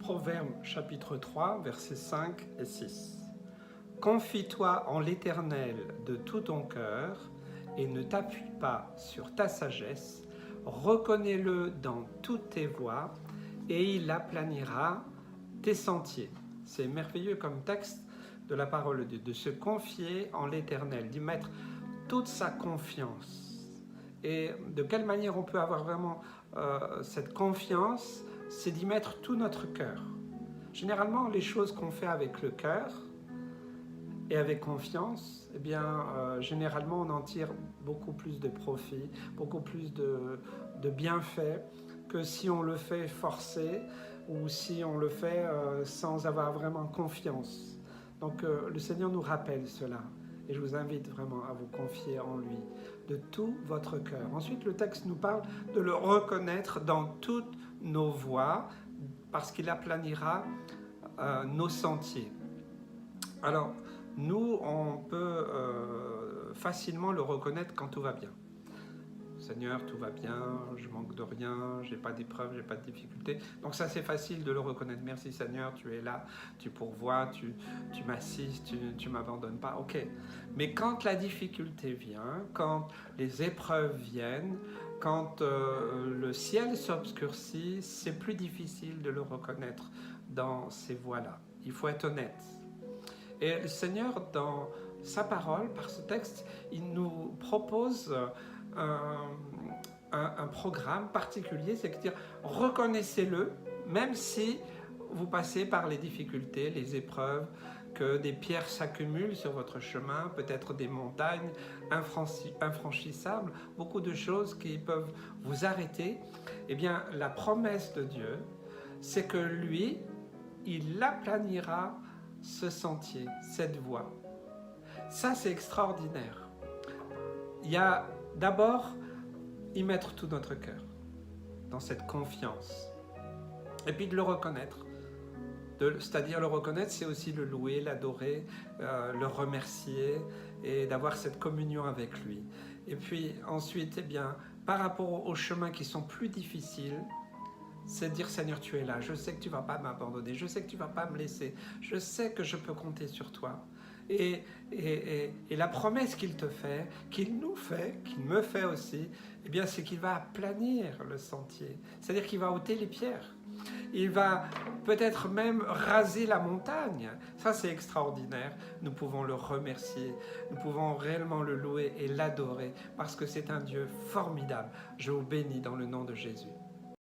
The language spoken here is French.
Proverbes chapitre 3, versets 5 et 6. Confie-toi en l'Éternel de tout ton cœur et ne t'appuie pas sur ta sagesse. Reconnais-le dans toutes tes voies et il aplanira tes sentiers. C'est merveilleux comme texte de la parole de Dieu, de se confier en l'Éternel, d'y mettre toute sa confiance. Et de quelle manière on peut avoir vraiment cette confiance? C'est d'y mettre tout notre cœur. Généralement, les choses qu'on fait avec le cœur et avec confiance, eh bien, généralement, on en tire beaucoup plus de profit, beaucoup plus de bienfaits que si on le fait forcé ou si on le fait sans avoir vraiment confiance. Donc, le Seigneur nous rappelle cela. Et je vous invite vraiment à vous confier en lui de tout votre cœur. Ensuite, le texte nous parle de le reconnaître dans toutes nos voies parce qu'il aplanira nos sentiers. Alors, nous, on peut facilement le reconnaître quand tout va bien. Seigneur, tout va bien, je manque de rien, j'ai pas d'épreuves, j'ai pas de difficultés. Donc ça, c'est facile de le reconnaître. Merci Seigneur, tu es là, tu pourvois, tu m'assistes, tu m'abandonnes pas. Ok. Mais quand la difficulté vient, quand les épreuves viennent, quand le ciel s'obscurcit, c'est plus difficile de le reconnaître dans ces voies-là. Il faut être honnête. Et le Seigneur, dans sa parole, par ce texte, il nous propose un programme particulier, c'est-à-dire reconnaissez-le, même si vous passez par les difficultés, les épreuves, que des pierres s'accumulent sur votre chemin, peut-être des montagnes infranchissables, beaucoup de choses qui peuvent vous arrêter. Eh bien, la promesse de Dieu, c'est que lui, il aplanira ce sentier, cette voie. Ça, c'est extraordinaire. Il y a d'abord y mettre tout notre cœur dans cette confiance. Et puis de le reconnaître. C'est-à-dire le reconnaître, c'est aussi le louer, l'adorer, le remercier et d'avoir cette communion avec lui. Et puis ensuite, eh bien, par rapport aux chemins qui sont plus difficiles, c'est dire Seigneur, tu es là, je sais que tu ne vas pas m'abandonner, je sais que tu ne vas pas me laisser, je sais que je peux compter sur toi. Et la promesse qu'il te fait, qu'il nous fait, qu'il me fait aussi, eh bien, c'est qu'il va aplanir le sentier. C'est-à-dire qu'il va ôter les pierres. Il va peut-être même raser la montagne. Ça, c'est extraordinaire. Nous pouvons le remercier. Nous pouvons réellement le louer et l'adorer parce que c'est un Dieu formidable. Je vous bénis dans le nom de Jésus.